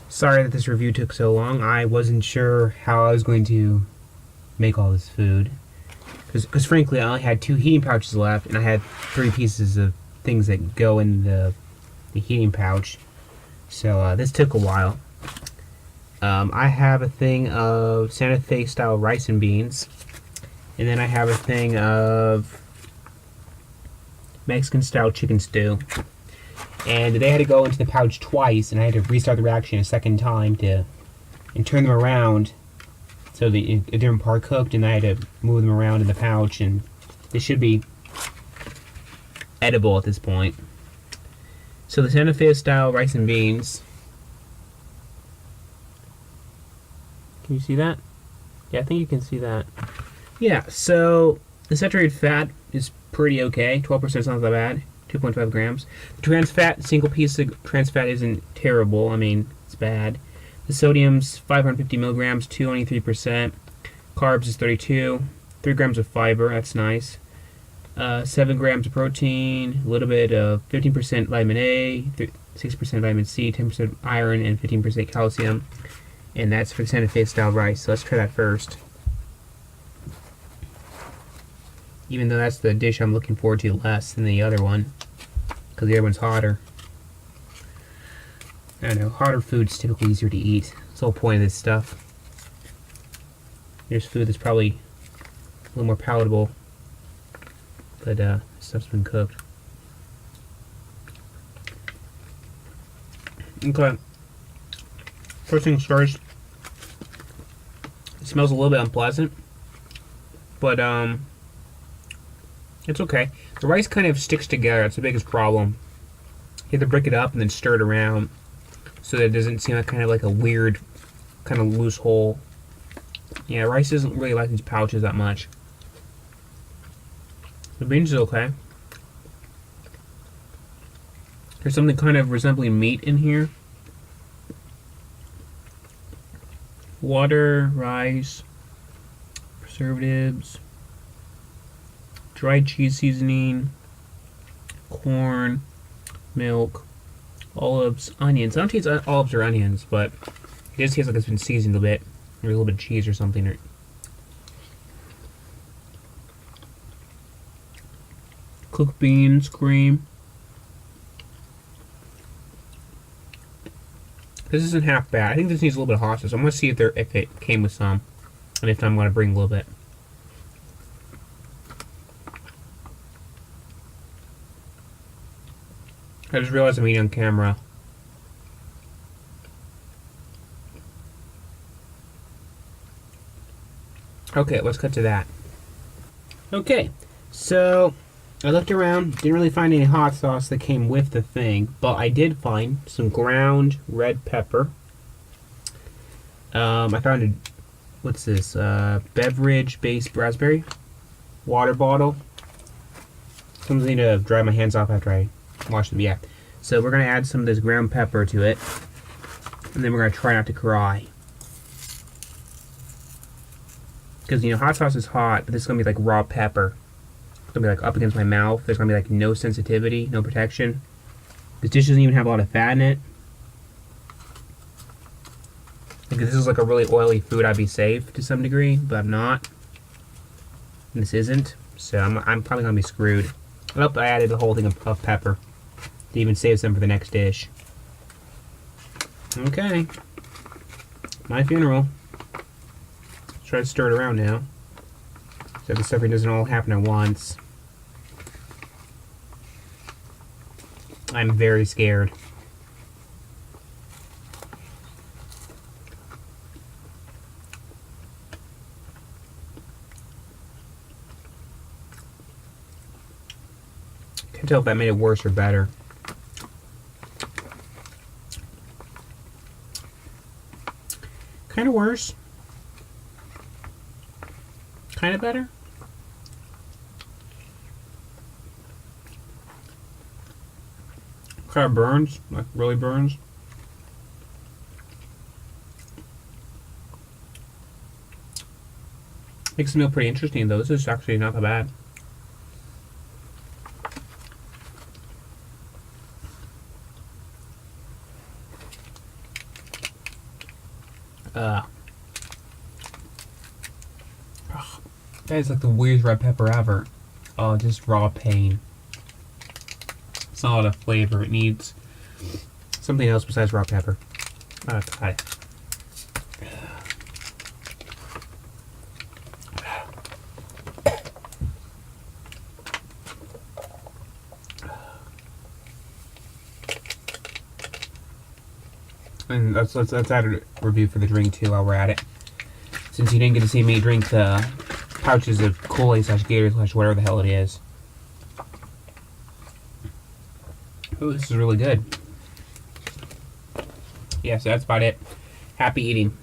Sorry that this review took so long. I wasn't sure how I was going to make all this food. Because frankly, I only had 2 heating pouches left, and I had 3 pieces of things that go in the heating pouch. So this took a while. I have a thing of Santa Fe style rice and beans. And then I have a thing of Mexican style chicken stew. And they had to go into the pouch twice, and I had to restart the reaction a second time and turn them around so the a different part cooked, and I had to move them around in the pouch, and they should be edible at this point. So the Santa Fe style rice and beans. Can you see that? Yeah, I think you can see that. Yeah, so the saturated fat is pretty okay. 12% is not that bad. 2.5 grams. The trans fat, single piece of trans fat isn't terrible. I mean, it's bad. The sodium's 550 milligrams, 23%. Carbs is 32. 3 grams of fiber, that's nice. 7 grams of protein, a little bit of 15% vitamin A, 6% vitamin C, 10% iron, and 15% calcium. And that's for Santa Fe style rice. So let's try that first. Even though that's the dish I'm looking forward to less than the other one, because the other one's hotter. I don't know, hotter food's typically easier to eat. That's the whole point of this stuff. There's food that's probably a little more palatable, but stuff's been cooked. Okay. First things first. It smells a little bit unpleasant, but it's okay. The rice kind of sticks together. That's the biggest problem. You have to break it up and then stir it around so that it doesn't seem like kind of like a weird, kind of loose hole. Yeah, rice doesn't really like these pouches that much. The beans is okay. There's something kind of resembling meat in here. Water, rice, preservatives, dried cheese seasoning, corn, milk, olives, onions. I don't taste olives or onions, but it does taste like it's been seasoned a bit. Or a little bit of cheese or something. Cooked beans, cream. This isn't half bad. I think this needs a little bit of hot sauce. I'm going to see if it came with some. And if not, I'm going to bring a little bit. I just realized I'm eating on camera. Okay, let's cut to that. Okay, so I looked around, didn't really find any hot sauce that came with the thing, but I did find some ground red pepper. I found a, what's this, beverage-based raspberry water bottle. Something to dry my hands off after I wash them, yeah. So we're going to add some of this ground pepper to it, and then we're going to try not to cry. Because, you know, hot sauce is hot, but this is going to be like raw pepper. It's going to be like up against my mouth. There's going to be like no sensitivity, no protection. This dish doesn't even have a lot of fat in it. Like, if this is like a really oily food, I'd be safe to some degree, but I'm not. And this isn't, so I'm probably going to be screwed. Oh, I added the whole thing of pepper to even save some for the next dish. Okay. My funeral. Try to stir it around now, so the stuffing doesn't all happen at once. I'm very scared. Can't tell if that made it worse or better. Kind of worse. Kind of better. Kind of burns, like really burns. Makes the meal pretty interesting though. This is actually not that bad. That is like the weirdest red pepper ever. Oh, just raw pain. It's not a lot of flavor. It needs something else besides raw pepper. Oh, God. And let's add a review for the drink too while we're at it. Since you didn't get to see me drink the pouches of Kool-Aid / Gatorade / whatever the hell it is. Oh, this is really good. Yeah, so that's about it. Happy eating.